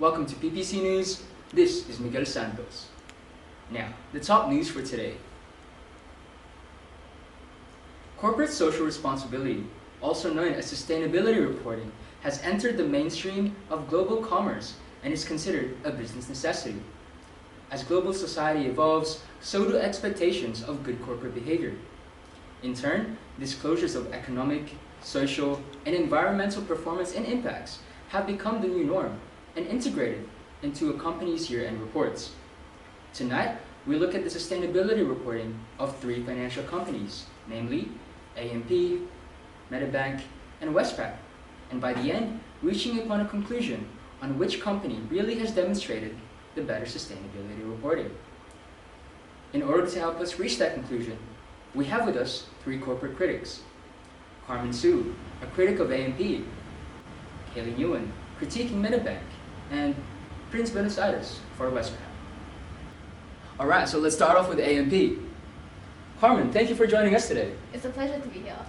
Welcome to PPC News. This is Miguel Santos. Now, the top news for today. Corporate social responsibility, also known as sustainability reporting, has entered the mainstream of global commerce and is considered a business necessity. As global society evolves, so do expectations of good corporate behavior. In turn, disclosures of economic, social, and environmental performance and impacts have become the new norm and integrated into a company's year-end reports. Tonight, we look at the sustainability reporting of 3 financial companies, namely AMP, Medibank, and Westpac, and by the end, reaching upon a conclusion on which company really has demonstrated the better sustainability reporting. In order to help us reach that conclusion, we have with us 3 corporate critics. Carmen Su, a critic of AMP, Kaylee Nguyen, critiquing Medibank, and Prince Buenos Aires for Westpac. Alright, so let's start off with AMP. Carmen, thank you for joining us today. It's a pleasure to be here.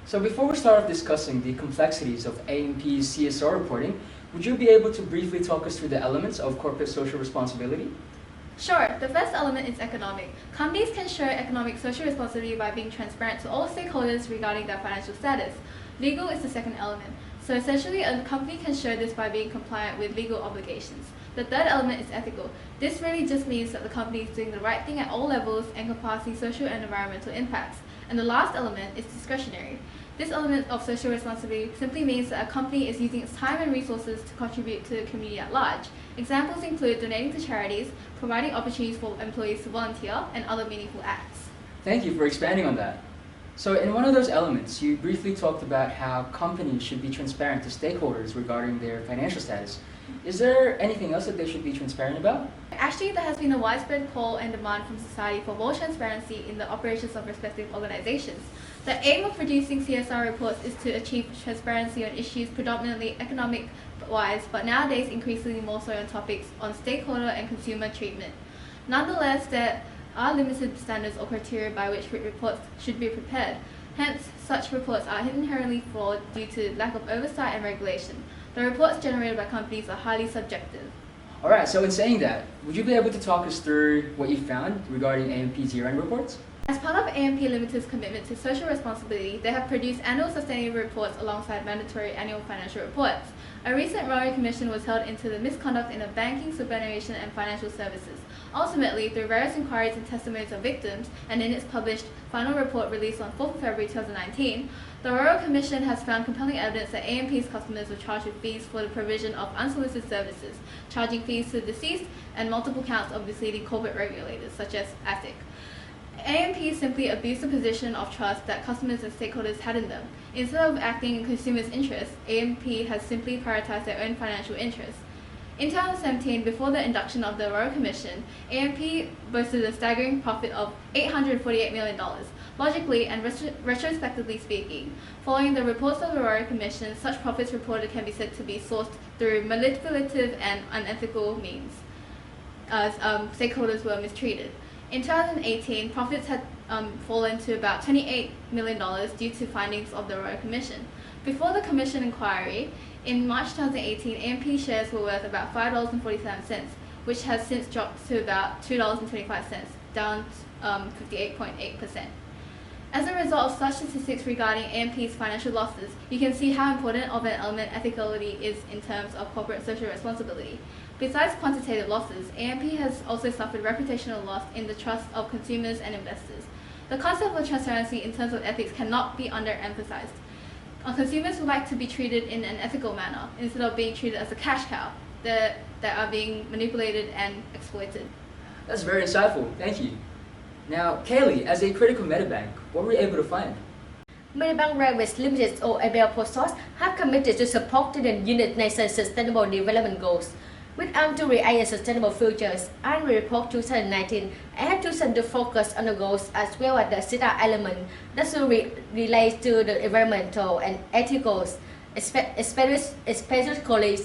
So before we start off discussing the complexities of AMP's CSR reporting, would you be able to briefly talk us through the elements of corporate social responsibility? Sure, the first element is economic. Companies can show economic social responsibility by being transparent to all stakeholders regarding their financial status. Legal is the second element. So essentially, a company can show this by being compliant with legal obligations. The third element is ethical. This really just means that the company is doing the right thing at all levels, encompassing social and environmental impacts. And the last element is discretionary. This element of social responsibility simply means that a company is using its time and resources to contribute to the community at large. Examples include donating to charities, providing opportunities for employees to volunteer, and other meaningful acts. Thank you for expanding on that. So in one of those elements, you briefly talked about how companies should be transparent to stakeholders regarding their financial status. Is there anything else that they should be transparent about? Actually, there has been a widespread call and demand from society for more transparency in the operations of respective organizations. The aim of producing CSR reports is to achieve transparency on issues predominantly economic-wise, but nowadays increasingly more so on topics on stakeholder and consumer treatment. Nonetheless, there are limited standards or criteria by which reports should be prepared. Hence, such reports are inherently flawed due to lack of oversight and regulation. The reports generated by companies are highly subjective. Alright, so in saying that, would you be able to talk us through what you found regarding AMP's year-end reports? As part of AMP Limited's commitment to social responsibility, they have produced annual sustainability reports alongside mandatory annual financial reports. A recent Royal Commission was held into the misconduct in the banking, superannuation and financial services. Ultimately, through various inquiries and testimonies of victims, and in its published final report released on 4th February 2019, the Royal Commission has found compelling evidence that AMP's customers were charged with fees for the provision of unsolicited services, charging fees to the deceased, and multiple counts of misleading corporate regulators such as ASIC. AMP simply abused the position of trust that customers and stakeholders had in them. Instead of acting in consumers' interests, AMP has simply prioritized their own financial interests. In 2017, before the induction of the Royal Commission, AMP boasted a staggering profit of $848 million. Logically and retrospectively speaking, following the reports of the Royal Commission, such profits reported can be said to be sourced through manipulative and unethical means, as stakeholders were mistreated. In 2018, profits had fallen to about $28 million due to findings of the Royal Commission. Before the Commission inquiry, in March 2018, AMP shares were worth about $5.47, which has since dropped to about $2.25, down 58.8%. As a result of such statistics regarding AMP's financial losses, you can see how important of an element ethicality is in terms of corporate social responsibility. Besides quantitative losses, AMP has also suffered reputational loss in the trust of consumers and investors. The concept of transparency in terms of ethics cannot be underemphasized. Consumers would like to be treated in an ethical manner instead of being treated as a cash cow that are being manipulated and exploited. That's very insightful, thank you. Now, Kaylee, as a critic of Medibank, what were you able to find? Medibank Private Limited or ABL Postsource have committed to support the United Nations Sustainable Development Goals. With aim to create a sustainable futures, and report 2019 aimed to send the focus on the goals as well as the CSR element that should relate to the environmental and ethical, especially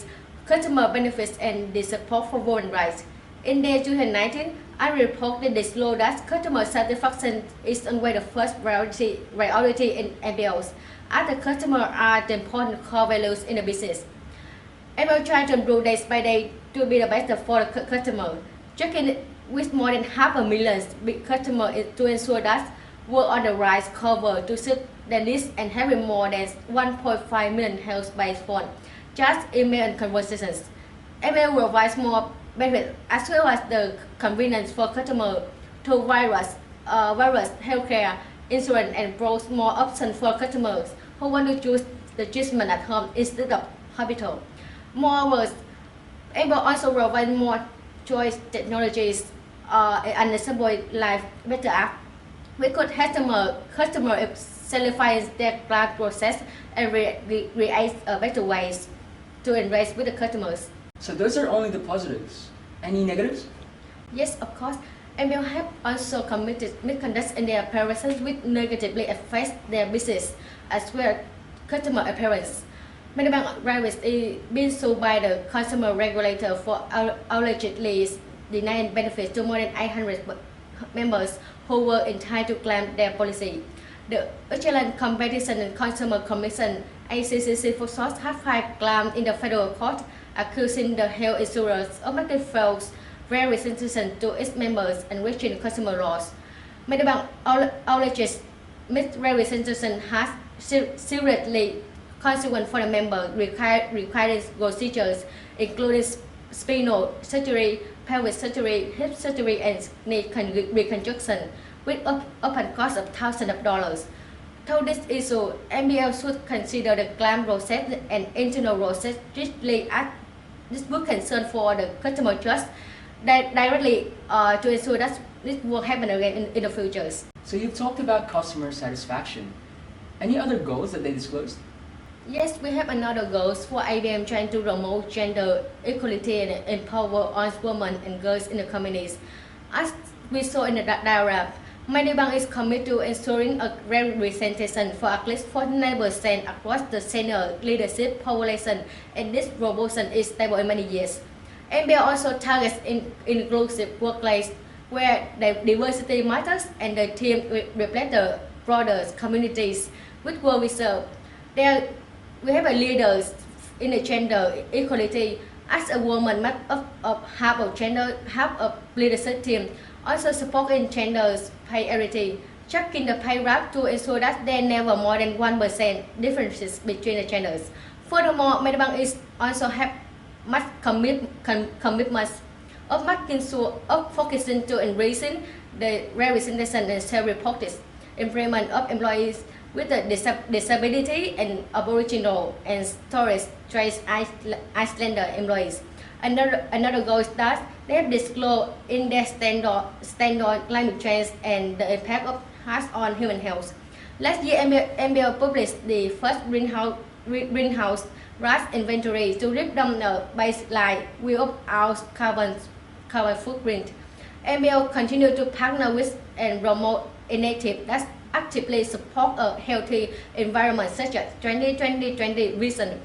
customer benefits and the support for women's rights. In the 2019, I reported disclosed that customer satisfaction is always the first priority in MBOs, as the customer are the important core values in the business. ABL try to improve day by day to be the best for the customer, checking with more than 500,000 big customers to ensure that work on the right cover to suit their needs and having more than 1.5 million health-based phone, just email and conversations. ABL provides more benefits as well as the convenience for customers to various healthcare, insurance, and pros more options for customers who want to choose the treatment at home instead of hospital. Moreover, ABL also provides more choice technologies and enable life better app. We could customer simplify their class process and create better ways to engage with the customers. So those are only the positives. Any negatives? Yes, of course. ABL have also committed misconduct in their operations which negatively affects their business as well as customer appearance. Many banks previously been sued by the consumer regulator for allegedly denying benefits to more than 800 members who were entitled to claim their policy. The Australian Competition and Consumer Commission (ACCC) for short has filed claims in the federal court accusing the health insurers of making false representation to its members and breaching consumer laws. Many banks alleges misrepresentation has seriously consequence for the member requiring procedures including spinal surgery, pelvic surgery, hip surgery, and knee reconstruction, with often cost of thousands of dollars. Through this issue, ABL should consider the claim process and internal process strictly as this would concern for the customer trust directly to ensure that this will happen again in the future. So you've talked about customer satisfaction. Any other goals that they disclosed? Yes, we have another goals for IBM trying to promote gender equality and empower all women and girls in the communities. As we saw in the diagram, Medibank is committed to ensuring a representation for at least 49% across the senior leadership population, and this proportion is stable in many years. MBA also targets inclusive workplace where the diversity matters and the team reflect the broader communities which were we serve. There, we have a leaders in the gender equality. As a woman, must of half of gender, half of leadership team. Also support in genders parity, checking the pay gap to ensure that there never more than 1% differences between the genders. Furthermore, Medibank is also have much commitments of making sure of focusing to increasing the representation and self-reported employment of employees with a disability and Aboriginal and Torres Strait Islander employees. Another goal is that they have disclosed in their standard climate change and the impact of has on human health. Last year, MBL published the first greenhouse gas inventory to rip down the baseline view of our carbon footprint. MBL continue to partner with and promote initiatives that actively support a healthy environment such as 2020 vision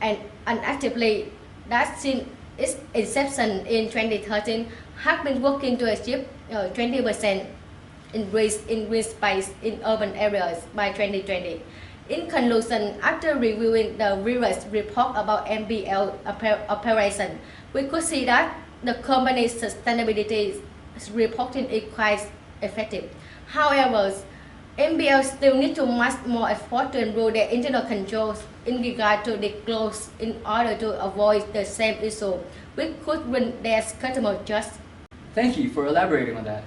and actively that since its inception in 2013 have been working to achieve 20% increase in green space in urban areas by 2020. In conclusion, after reviewing the various report about MBL operation, we could see that the company's sustainability reporting is quite effective. However, MBL still need to much more effort to improve their internal controls in regard to disclose in order to avoid the same issue which could ruin their customer trust. Thank you for elaborating on that.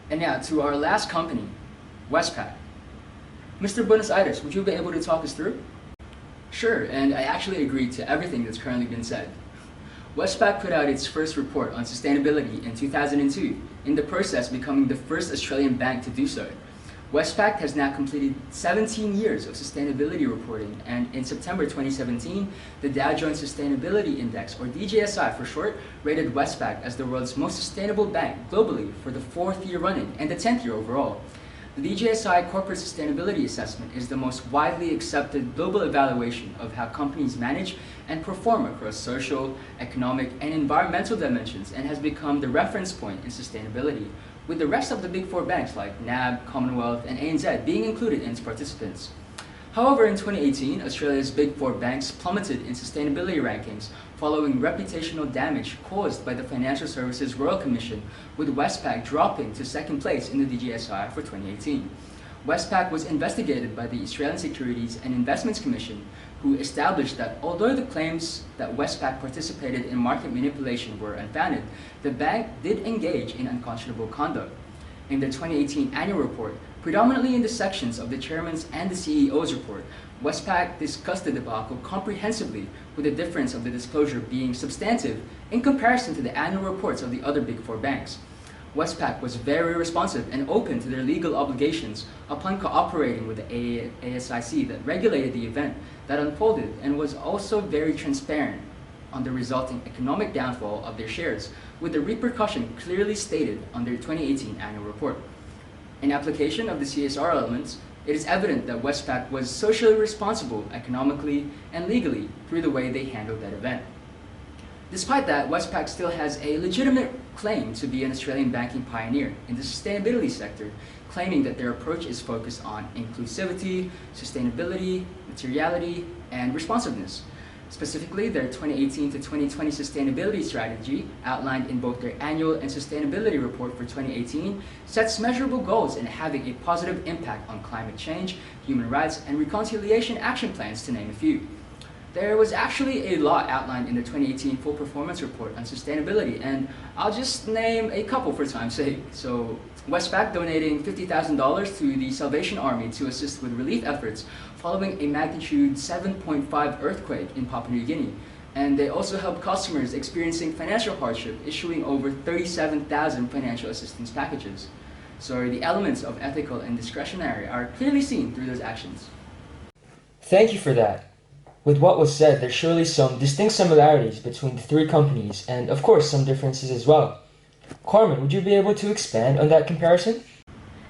And now to our last company, Westpac. Mr. Buenos Aires, would you be able to talk us through? Sure, and I actually agree to everything that's currently been said. Westpac put out its first report on sustainability in 2002, in the process becoming the first Australian bank to do so. Westpac has now completed 17 years of sustainability reporting, and in September 2017, the Dow Jones Sustainability Index, or DJSI for short, rated Westpac as the world's most sustainable bank globally for the 4th year running and the 10th year overall. The DJSI Corporate Sustainability Assessment is the most widely accepted global evaluation of how companies manage and perform across social, economic, and environmental dimensions, and has become the reference point in sustainability, with the rest of the big four banks like NAB, Commonwealth, and ANZ being included in its participants. However, in 2018, Australia's Big Four banks plummeted in sustainability rankings following reputational damage caused by the Financial Services Royal Commission, with Westpac dropping to second place in the DJSI for 2018. Westpac was investigated by the Australian Securities and Investments Commission, who established that although the claims that Westpac participated in market manipulation were unfounded, the bank did engage in unconscionable conduct. In their 2018 annual report, predominantly in the sections of the Chairman's and the CEO's report, Westpac discussed the debacle comprehensively, with the difference of the disclosure being substantive in comparison to the annual reports of the other Big Four banks. Westpac was very responsive and open to their legal obligations upon cooperating with the ASIC that regulated the event that unfolded, and was also very transparent on the resulting economic downfall of their shares, with the repercussion clearly stated on their 2018 annual report. In application of the CSR elements, it is evident that Westpac was socially responsible economically and legally through the way they handled that event. Despite that, Westpac still has a legitimate claim to be an Australian banking pioneer in the sustainability sector, claiming that their approach is focused on inclusivity, sustainability, materiality, and responsiveness. Specifically, their 2018 to 2020 sustainability strategy, outlined in both their annual and sustainability report for 2018, sets measurable goals in having a positive impact on climate change, human rights, and reconciliation action plans, to name a few. There was actually a lot outlined in the 2018 full performance report on sustainability, and I'll just name a couple for time's sake. So, Westpac donating $50,000 to the Salvation Army to assist with relief efforts following a magnitude 7.5 earthquake in Papua New Guinea. And they also helped customers experiencing financial hardship, issuing over 37,000 financial assistance packages. So the elements of ethical and discretionary are clearly seen through those actions. Thank you for that. With what was said, there's surely some distinct similarities between the three companies, and of course some differences as well. Carmen, would you be able to expand on that comparison?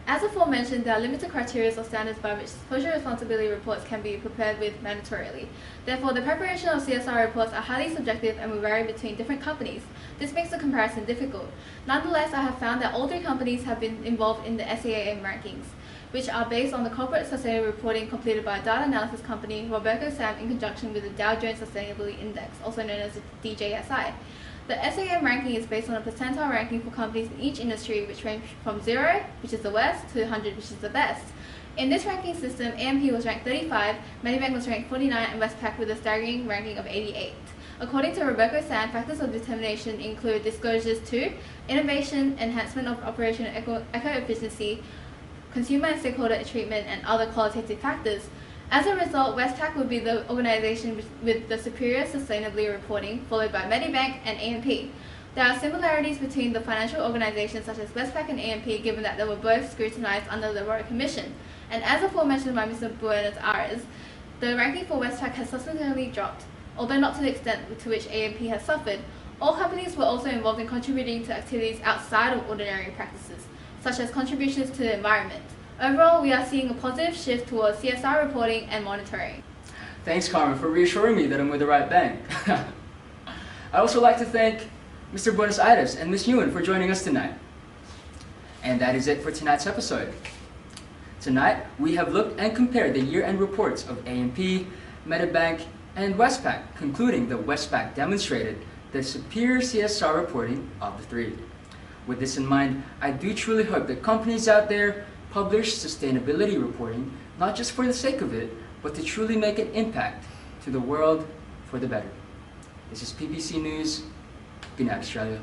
As aforementioned, there are limited criteria or standards by which social responsibility reports can be prepared with mandatorily. Therefore, the preparation of CSR reports are highly subjective and will vary between different companies. This makes the comparison difficult. Nonetheless, I have found that all three companies have been involved in the SAAM rankings, which are based on the corporate sustainability reporting completed by a data analysis company, Roberco Sam, in conjunction with the Dow Jones Sustainability Index, also known as the DJSI. The SAM ranking is based on a percentile ranking for companies in each industry, which range from 0, which is the worst, to 100, which is the best. In this ranking system, AMP was ranked 35, Medibank was ranked 49, and Westpac with a staggering ranking of 88. According to Roberco San, factors of determination include disclosures to innovation, enhancement of operational eco-efficiency, consumer and stakeholder treatment, and other qualitative factors. As a result, Westpac would be the organization with the superior sustainability reporting, followed by Medibank and AMP. There are similarities between the financial organizations such as Westpac and AMP, given that they were both scrutinized under the Royal Commission. And as aforementioned by Mr. Buenos Aires, the ranking for Westpac has subsequently dropped, although not to the extent to which AMP has suffered. All companies were also involved in contributing to activities outside of ordinary practices, such as contributions to the environment. Overall, we are seeing a positive shift towards CSR reporting and monitoring. Thanks, Carmen, for reassuring me that I'm with the right bank. I'd also like to thank Mr. Buenos Aires and Ms. Ewan for joining us tonight. And that is it for tonight's episode. Tonight, we have looked and compared the year-end reports of AMP, Medibank, and Westpac, concluding that Westpac demonstrated the superior CSR reporting of the three. With this in mind, I do truly hope that companies out there publish sustainability reporting, not just for the sake of it, but to truly make an impact to the world for the better. This is PPC News. Good night, Australia.